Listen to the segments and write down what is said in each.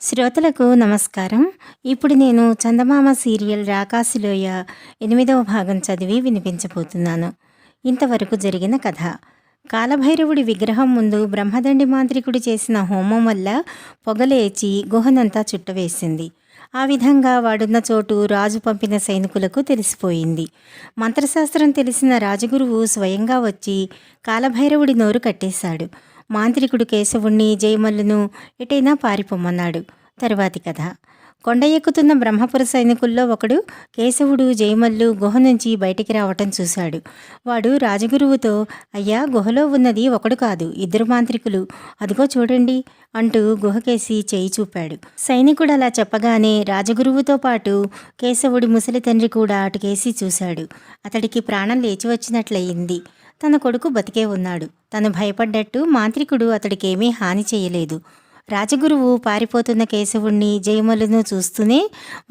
శ్రోతలకు నమస్కారం. ఇప్పుడు నేను చందమామ సీరియల్ 'రాకాసిలోయ' 8వ భాగం చదివి వినిపించబోతున్నాను. ఇంతవరకు జరిగిన కథ. కాలభైరవుడి విగ్రహం ముందు బ్రహ్మదండి మాంత్రికుడు చేసిన హోమం వల్ల పొగలేచి గుహనంతా చుట్టవేసింది. ఆ విధంగా వాడున్న చోటు రాజు పంపిన సైనికులకు తెలిసిపోయింది. మంత్రశాస్త్రం తెలిసిన రాజగురువు స్వయంగా వచ్చి కాలభైరవుడి నోరు కట్టేశాడు. మాంత్రికుడు కేశవుణ్ణి, జయమల్లును ఎటైనా పారిపోమ్మన్నాడు. తరువాతి కథ. కొండ ఎక్కుతున్న బ్రహ్మపుర సైనికుల్లో ఒకడు కేశవుడు, జయమల్లు గుహ నుంచి బయటికి రావటం చూశాడు. వాడు రాజగురువుతో, అయ్యా, గుహలో ఉన్నది ఒకడు కాదు, 2 మాంత్రికులు, అదిగో చూడండి అంటూ గుహకేసి చేయి చూపాడు. సైనికుడు అలా చెప్పగానే రాజగురువుతో పాటు కేశవుడి ముసలి తండ్రి కూడా అటుకేసి చూశాడు. అతడికి ప్రాణం లేచి వచ్చినట్లయింది. తన కొడుకు బతికే ఉన్నాడు. తను భయపడ్డట్టు మాంత్రికుడు అతడికేమీ హాని చేయలేదు. రాజగురువు పారిపోతున్న కేశవుణ్ణి, జయమల్లును చూస్తూనే,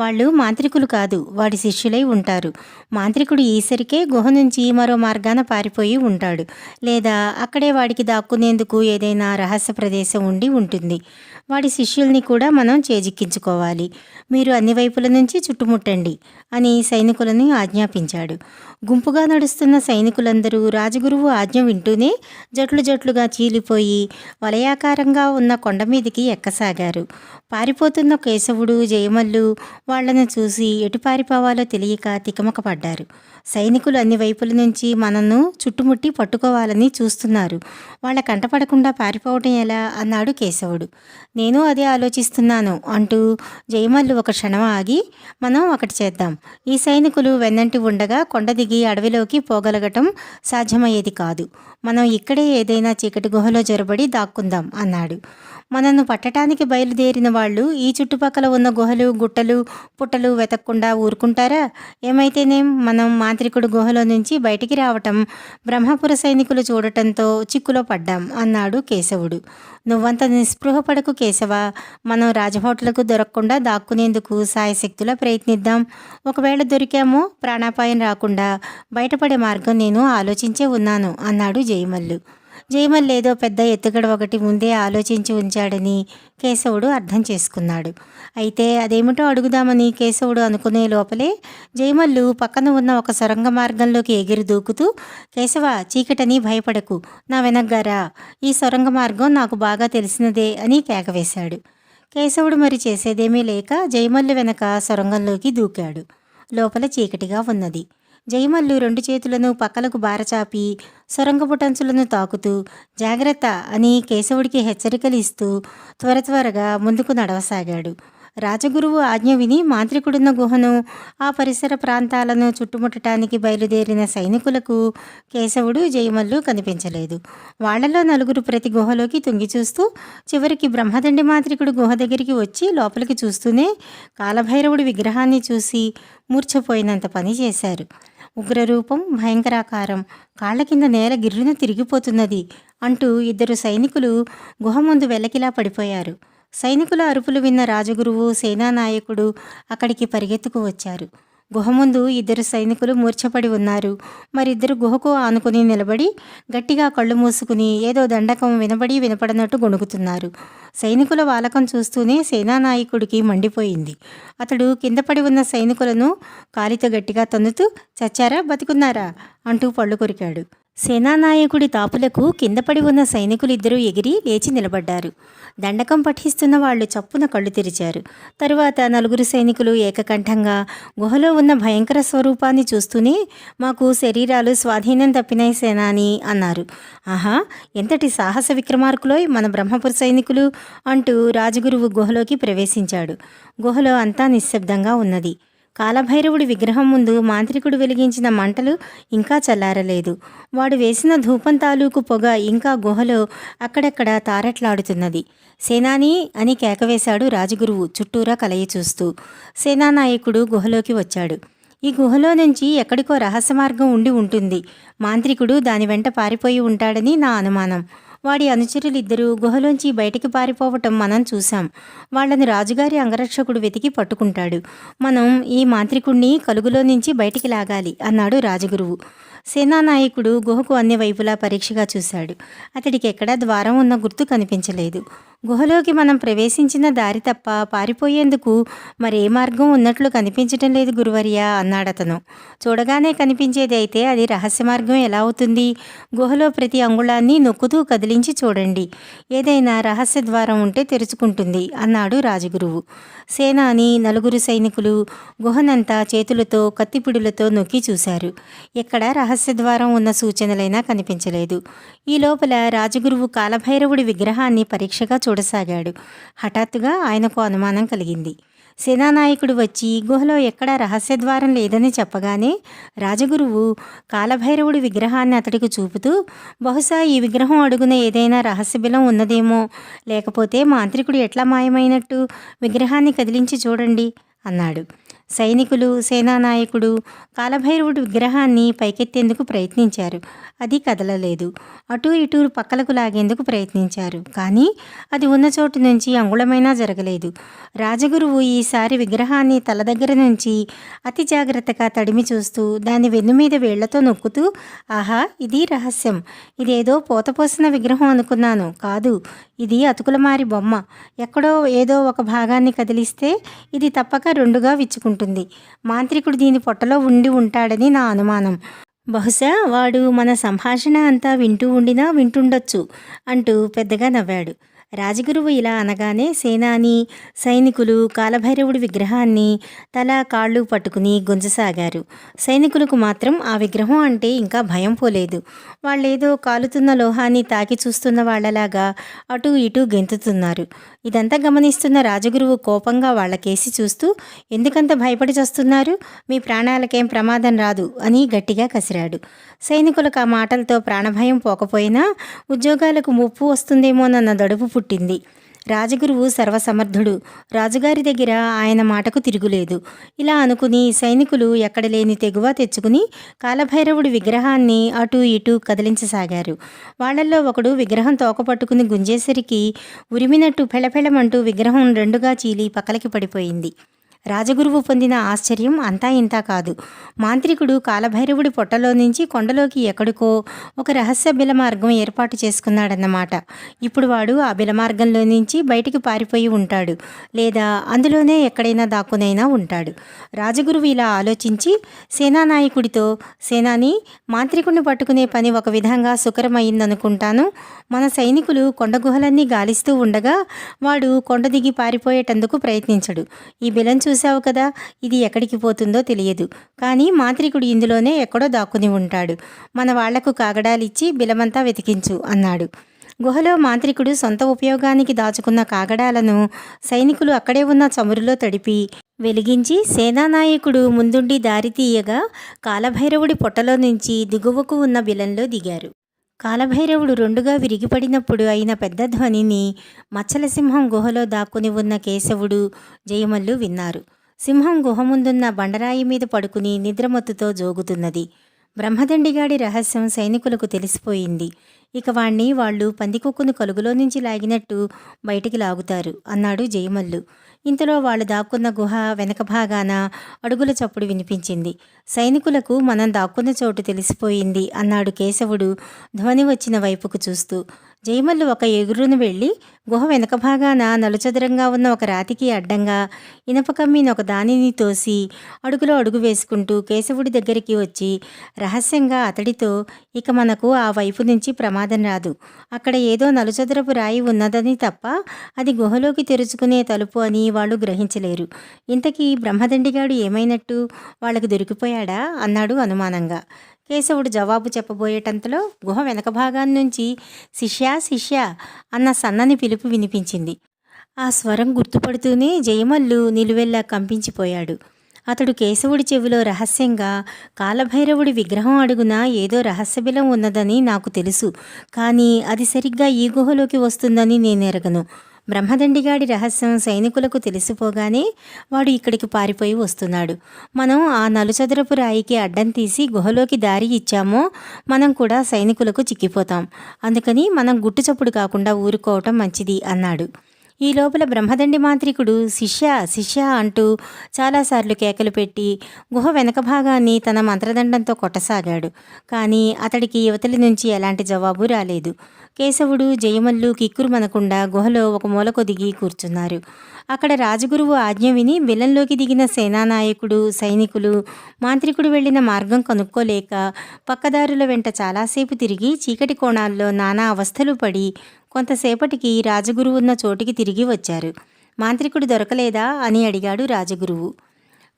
వాళ్ళు మాంత్రికులు కాదు, వాడి శిష్యులై ఉంటారు. మాంత్రికుడు ఈసరికే గుహ నుంచి మరో మార్గాన పారిపోయి ఉంటాడు, లేదా అక్కడే వాడికి దాక్కునేందుకు ఏదైనా రహస్య ప్రదేశం ఉండి ఉంటుంది. వాడి శిష్యుల్ని కూడా మనం చేజిక్కించుకోవాలి. మీరు అన్ని వైపుల నుంచి చుట్టుముట్టండి అని సైనికులను ఆజ్ఞాపించాడు. గుంపుగా నడుస్తున్న సైనికులందరూ రాజగురువు ఆజ్ఞ వింటూనే జట్లు జట్లుగా చీలిపోయి వలయాకారంగా ఉన్న కొండ మీదికి ఎక్కసాగారు. పారిపోతున్న కేశవుడు, జయమల్లు వాళ్లను చూసి ఎటు పారిపోవాలో తెలియక తికమకపడ్డారు. సైనికులు అన్ని వైపుల నుంచి మనను చుట్టుముట్టి పట్టుకోవాలని చూస్తున్నారు. వాళ్ళ కంటపడకుండా పారిపోవటం ఎలా అన్నాడు కేశవుడు. నేను అదే ఆలోచిస్తున్నాను అంటూ జయమల్లు ఒక క్షణం ఆగి, మనం ఒకటి చేద్దాం. ఈ సైనికులు వెన్నంటి ఉండగా కొండ దిగి అడవిలోకి పోగలగటం సాధ్యమయ్యేది కాదు. మనం ఇక్కడే ఏదైనా చీకటి గుహలో జొరబడి దాక్కుందాం అన్నాడు. మనను పట్టటానికి బయలుదేరిన వాళ్ళు ఈ చుట్టుపక్కల ఉన్న గుహలు, గుట్టలు, పుట్టలు వెతక్కుండా ఊరుకుంటారా? ఏమైతేనేం, మనం మాంత్రికుడు గుహలో నుంచి బయటికి రావటం బ్రహ్మపుర సైనికులు చూడటంతో చిక్కులో పడ్డాం అన్నాడు కేశవుడు. నువ్వంత నిస్పృహపడకు కేశవ, మనం రాజభోట్లకు దొరకకుండా దాక్కునేందుకు సాయశక్తులా ప్రయత్నిద్దాం. ఒకవేళ దొరికామో ప్రాణాపాయం రాకుండా బయటపడే మార్గం నేను ఆలోచించే ఉన్నాను అన్నాడు జయమల్లు. జయమల్లు ఏదో పెద్ద ఎత్తుగడ ఒకటి ముందే ఆలోచించి ఉంచాడని కేశవుడు అర్థం చేసుకున్నాడు. అయితే అదేమిటో అడుగుదామని కేశవుడు అనుకునే లోపలే జయమల్లు పక్కన ఉన్న ఒక సొరంగ మార్గంలోకి ఎగిరి దూకుతూ, కేశవ, చీకటని భయపడకు, నా వెనగ్గారా, ఈ సొరంగ మార్గం నాకు బాగా తెలిసినదే అని కేకవేశాడు. కేశవుడు మరి చేసేదేమీ లేక జయమల్లు వెనక సొరంగంలోకి దూకాడు. లోపల చీకటిగా ఉన్నది. జయమల్లు 2 చేతులను పక్కలకు బారచాపి సొరంగపుటంచులను తాకుతూ, జాగ్రత్త అని కేశవుడికి హెచ్చరికలు ఇస్తూ త్వరగా ముందుకు నడవసాగాడు. రాజగురువు ఆజ్ఞ విని మాంత్రికుడున్న గుహను, ఆ పరిసర ప్రాంతాలను చుట్టుముట్టడానికి బయలుదేరిన సైనికులకు కేశవుడు, జయమల్లు కనిపించలేదు. వాళ్లలో 4 ప్రతి గుహలోకి తొంగి చూస్తూ చివరికి బ్రహ్మదండి మాంత్రికుడు గుహ దగ్గరికి వచ్చి లోపలికి చూస్తూనే కాలభైరవుడి విగ్రహాన్ని చూసి మూర్ఛపోయినంత పని చేశారు. ఉగ్రరూపం, భయంకరాకారం, కాళ్ల కింద నేల గిర్రున తిరిగిపోతున్నది అంటూ 2 సైనికులు గుహ ముందు వెల్లకిలా పడిపోయారు. సైనికుల అరుపులు విన్న రాజగురువు, సేనానాయకుడు అక్కడికి పరిగెత్తుకు వచ్చారు. గుహ ముందు 2 సైనికులు మూర్ఛపడి ఉన్నారు. మరిద్దరు గుహకు ఆనుకుని నిలబడి గట్టిగా కళ్ళు మూసుకుని ఏదో దండకం వినబడి వినపడనట్టు గొణుగుతున్నారు. సైనికుల వాలకం చూస్తూనే సేనానాయకుడికి మండిపోయింది. అతడు కింద పడి ఉన్న సైనికులను కాలితో గట్టిగా తన్నుతూ, చచ్చారా, బతికున్నారా అంటూ పళ్ళు కొరికాడు. సేనానాయకుడి తాపులకు కింద పడి ఉన్న సైనికులిద్దరూ ఎగిరి లేచి నిలబడ్డారు. దండకం పఠిస్తున్న వాళ్ళు చప్పున కళ్ళు తెరిచారు. తరువాత 4 సైనికులు ఏకకంఠంగా గుహలో ఉన్న భయంకర స్వరూపాన్ని చూస్తూనే, మాకు శరీరాలు స్వాధీనం తప్పినాయి సేనాని అన్నారు. ఆహా, ఎంతటి సాహస విక్రమార్కులోయ్ మన బ్రహ్మపుర సైనికులు అంటూ రాజగురువు గుహలోకి ప్రవేశించాడు. గుహలో అంతా నిశ్శబ్దంగా ఉన్నది. కాలభైరవుడి విగ్రహం ముందు మాంత్రికుడు వెలిగించిన మంటలు ఇంకా చల్లారలేదు. వాడు వేసిన ధూపం తాలూకు పొగ ఇంకా గుహలో అక్కడక్కడ తారట్లాడుతున్నది. సేనాని అని కేకవేశాడు రాజగురువు చుట్టూరా కలయి చూస్తూ. సేనానాయకుడు గుహలోకి వచ్చాడు. ఈ గుహలో నుంచి ఎక్కడికో రహస్య మార్గం ఉండి ఉంటుంది. మాంత్రికుడు దాని వెంట పారిపోయి ఉంటాడని నా అనుమానం. వాడి అనుచరులిద్దరూ గుహలోంచి బయటికి పారిపోవటం మనం చూశాం. వాళ్ళని రాజుగారి అంగరక్షకుడు వెతికి పట్టుకుంటాడు. మనం ఈ మాంత్రికుణ్ణి కలుగులో నుంచి బయటికి లాగాలి అన్నాడు రాజగురువు. సేనానాయకుడు గుహకు అన్ని వైపులా పరీక్షగా చూశాడు. అతడికి ఎక్కడా ద్వారం ఉన్న గుర్తు కనిపించలేదు. గుహలోకి మనం ప్రవేశించిన దారి తప్ప పారిపోయేందుకు మరే మార్గం ఉన్నట్లు కనిపించటం లేదు గురువర్య అన్నాడతను. చూడగానే కనిపించేది అయితే అది రహస్య మార్గం ఎలా అవుతుంది? గుహలో ప్రతి అంగుళాన్ని నొక్కుతూ కదిలించి చూడండి, ఏదైనా రహస్య ద్వారం ఉంటే తెరుచుకుంటుంది అన్నాడు రాజగురువు. సేనాని నలుగురు సైనికులు గుహనంతా చేతులతో కత్తిపిడులతో నొక్కి చూశారు. ఎక్కడా రహస్య ద్వారం ఉన్న సూచనలైనా కనిపించలేదు. ఈ లోపల రాజగురువు కాలభైరవుడి విగ్రహాన్ని పరీక్షగా చూడసాగాడు. హఠాత్తుగా ఆయనకు అనుమానం కలిగింది. సేనానాయకుడు వచ్చి గుహలో ఎక్కడా రహస్యద్వారం లేదని చెప్పగానే రాజగురువు కాలభైరవుడి విగ్రహాన్ని అతడికి చూపుతూ, బహుశా ఈ విగ్రహం అడుగున ఏదైనా రహస్యబిలం ఉన్నదేమో, లేకపోతే మాంత్రికుడు ఎట్లా మాయమైనట్టు, విగ్రహాన్ని కదిలించి చూడండి అన్నాడు. సైనికులు సేనానాయకుడు కాలభైరవుడి విగ్రహాన్ని పైకెత్తేందుకు ప్రయత్నించారు. అది కదలలేదు. అటూ ఇటూ పక్కలకు లాగేందుకు ప్రయత్నించారు. కానీ అది ఉన్న చోటు నుంచి అంగుళమైనా జరగలేదు. రాజగురువు ఈసారి విగ్రహాన్ని తల దగ్గర నుంచి అతి జాగ్రత్తగా తడిమి చూస్తూ దాని వెన్ను మీద వేళ్లతో నొక్కుతూ, ఆహా, ఇది రహస్యం, ఇదేదో పోతపోసిన విగ్రహం అనుకున్నాను, కాదు, ఇది అతుకులమారి బొమ్మ, ఎక్కడో ఏదో ఒక భాగాన్ని కదిలిస్తే ఇది తప్పక రెండుగా విచ్చుకుంటుంది. మాంత్రికుడు దీని పొట్టలో ఉండి ఉంటాడని నా అనుమానం. బహుశా వాడు మన సంభాషణ అంతా వింటూ ఉండినా వింటుండొచ్చు అంటూ పెద్దగా నవ్వాడు. రాజగురువు ఇలా అనగానే సేనాని సైనికులు కాలభైరవుడి విగ్రహాన్ని తల కాళ్ళు పట్టుకుని గుంజసాగారు. సైనికులకు మాత్రం ఆ విగ్రహం అంటే ఇంకా భయం పోలేదు. వాళ్ళేదో కాలుతున్న లోహాన్ని తాకి చూస్తున్న వాళ్లలాగా అటూ ఇటూ గెంతుతున్నారు. ఇదంతా గమనిస్తున్న రాజగురువు కోపంగా వాళ్ళకేసి చూస్తూ, ఎందుకంత భయపడి చస్తున్నారు, మీ ప్రాణాలకేం ప్రమాదం రాదు అని గట్టిగా కసిరాడు. సైనికులకు ఆ మాటలతో ప్రాణభయం పోకపోయినా ఉద్యోగాలకు ముప్పు వస్తుందేమోనన్న దడుపు పుట్టింది. రాజగురువు సర్వసమర్థుడు, రాజుగారి దగ్గర ఆయన మాటకు తిరుగులేదు. ఇలా అనుకుని సైనికులు ఎక్కడలేని తెగువ తెచ్చుకుని కాలభైరవుడి విగ్రహాన్ని అటూ ఇటూ కదిలించసాగారు. వాళ్లల్లో ఒకడు విగ్రహం తోకపట్టుకుని గుంజేసరికి ఉరిమినట్టు ఫెళఫెళమంటూ విగ్రహం రెండుగా చీలి పక్కలకి పడిపోయింది. రాజగురువు పొందిన ఆశ్చర్యం అంతా ఇంతా కాదు. మాంత్రికుడు కాలభైరవుడి పొట్టలో నుంచి కొండలోకి ఎక్కడికో ఒక రహస్య బిలమార్గం ఏర్పాటు చేసుకున్నాడన్నమాట. ఇప్పుడు వాడు ఆ బిలమార్గంలో నుంచి బయటికి పారిపోయి ఉంటాడు, లేదా అందులోనే ఎక్కడైనా దాక్కునైనా ఉంటాడు. రాజగురువు ఇలా ఆలోచించి సేనానాయకుడితో, సేనాని, మాంత్రికుడిని పట్టుకునే పని ఒక విధంగా సుకరమైందనుకుంటాను. మన సైనికులు కొండ గుహలన్నీ గాలిస్తూ ఉండగా వాడు కొండ దిగి పారిపోయేటందుకు ప్రయత్నించడు. ఈ బిలం చూశావు కదా, ఇది ఎక్కడికి పోతుందో తెలియదు, కానీ మాంత్రికుడు ఇందులోనే ఎక్కడో దాక్కుని ఉంటాడు. మన వాళ్లకు కాగడాలిచ్చి బిలమంతా వెతికించు అన్నాడు. గుహలో మాంత్రికుడు సొంత ఉపయోగానికి దాచుకున్న కాగడాలను సైనికులు అక్కడే ఉన్న చమురులో తడిపి వెలిగించి సేనానాయకుడు ముందుండి దారి తీయగా కాలభైరవుడి పొట్టలో నుంచి దిగువకు ఉన్న బిలంలో దిగారు. కాలభైరవుడు రెండుగా విరిగిపడినప్పుడు అయిన పెద్ద ధ్వనిని మచ్చల సింహం గుహలో దాక్కుని ఉన్న కేశవుడు, జయమల్లు విన్నారు. సింహం గుహ ముందున్న బండరాయి మీద పడుకుని నిద్రమత్తుతో జోగుతున్నది. బ్రహ్మదండిగాడి రహస్యం సైనికులకు తెలిసిపోయింది. ఇక వాణ్ణి వాళ్ళు పందికొక్కును కలుగులో నుంచి లాగినట్టు బయటికి లాగుతారు అన్నాడు జయమల్లు. ఇంతలో వాళ్ళు దాక్కున్న గుహ వెనక భాగాన అడుగుల చప్పుడు వినిపించింది. సైనికులకు మనం దాక్కున్న చోటు తెలిసిపోయింది అన్నాడు కేశవుడు ధ్వని వచ్చిన వైపుకు చూస్తూ. జయమల్లు ఒక ఎగురును వెళ్ళి గుహ వెనక భాగాన నలుచదరంగా ఉన్న ఒక రాతికి అడ్డంగా ఇనప కమ్మిన ఒక దానిని తోసి అడుగులో అడుగు వేసుకుంటూ కేశవుడి దగ్గరికి వచ్చి రహస్యంగా అతడితో, ఇక మనకు ఆ వైపు నుంచి ప్రమాదం రాదు, అక్కడ ఏదో నలుచదరపు రాయి ఉన్నదని తప్ప అది గుహలోకి తెరుచుకునే తలుపు అని వాళ్ళు గ్రహించలేరు. ఇంతకీ బ్రహ్మదండిగాడు ఏమైనట్టు, వాళ్ళకు దొరికిపోయాడా అన్నాడు అనుమానంగా. కేశవుడు జవాబు చెప్పబోయేటంతలో గుహ వెనక భాగాన్నించి శిష్యా శిష్యా అన్న సన్నని పిలుపు వినిపించింది. ఆ స్వరం గుర్తుపడుతూనే జయమల్లు నిలువెల్లా కంపించిపోయాడు. అతడు కేశవుడి చెవిలో రహస్యంగా, కాలభైరవుడి విగ్రహం అడుగున ఏదో రహస్యబిలం ఉన్నదని నాకు తెలుసు, కానీ అది సరిగ్గా ఈ గుహలోకి వస్తుందని నేనెరగను. బ్రహ్మదండిగాడి రహస్యం సైనికులకు తెలిసిపోగానే వాడు ఇక్కడికి పారిపోయి వస్తున్నాడు. మనం ఆ నలుచదరపు రాయికి అడ్డం తీసి గుహలోకి దారి ఇచ్చామో మనం కూడా సైనికులకు చిక్కిపోతాం. అందుకని మనం గుట్టుచప్పుడు కాకుండా ఊరుకోవటం మంచిది అన్నాడు. ఈ లోపల బ్రహ్మదండి మాంత్రికుడు శిష్య శిష్య అంటూ చాలాసార్లు కేకలు పెట్టి గుహ వెనక భాగాన్ని తన మంత్రదండంతో కొట్టసాగాడు. కానీ అతడికి యువతలి నుంచి ఎలాంటి జవాబు రాలేదు. కేశవుడు జయమల్లు కిక్కురుమనకుండా గుహలో ఒక మూలకొదిగి కూర్చున్నారు. అక్కడ రాజగురువు ఆజ్ఞ విని బిలంలోకి దిగిన సేనానాయకుడు సైనికులు మాంత్రికుడు వెళ్ళిన మార్గం కనుక్కోలేక పక్కదారుల వెంట చాలాసేపు తిరిగి చీకటి కోణాల్లో నానా అవస్థలు పడి కొంతసేపటికి రాజగురువు ఉన్న చోటికి తిరిగి వచ్చారు. మాంత్రికుడు దొరకలేదా అని అడిగాడు రాజగురువు.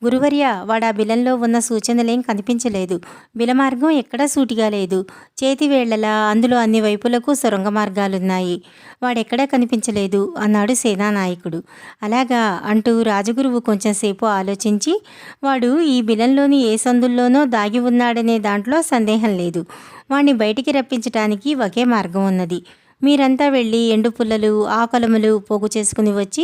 గురువర్య, వాడా బిలంలో ఉన్న సూచనలేం కనిపించలేదు. బిలమార్గం ఎక్కడా సూటిగా లేదు. చేతివేళ్లలా అందులో అన్ని వైపులకు సొరంగ మార్గాలున్నాయి. వాడెక్కడా కనిపించలేదు అన్నాడు సేనానాయకుడు. అలాగా అంటూ రాజగురువు కొంచెంసేపు ఆలోచించి, వాడు ఈ బిలంలోని ఏ సందుల్లోనో దాగి ఉన్నాడనే దాంట్లో సందేహం లేదు. వాణ్ణి బయటికి రప్పించటానికి ఒకే మార్గం ఉన్నది. మీరంతా వెళ్ళి ఎండు పుల్లలు ఆకలములు పోగు చేసుకుని వచ్చి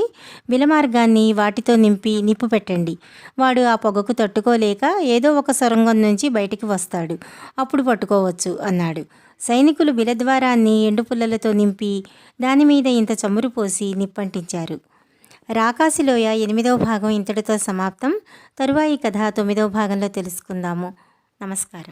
బిలమార్గాన్ని వాటితో నింపి నిప్పు పెట్టండి. వాడు ఆ పొగకు తట్టుకోలేక ఏదో ఒక సొరంగం నుంచి బయటికి వస్తాడు. అప్పుడు పట్టుకోవచ్చు అన్నాడు. సైనికులు బిలద్వారాన్ని ఎండు పుల్లలతో నింపి దానిమీద ఇంత చమురు పోసి నిప్పంటించారు. రాకాసిలోయ 8వ భాగం ఇంతటితో సమాప్తం. తరువాయి కథ 9వ భాగంలో తెలుసుకుందాము. నమస్కారం.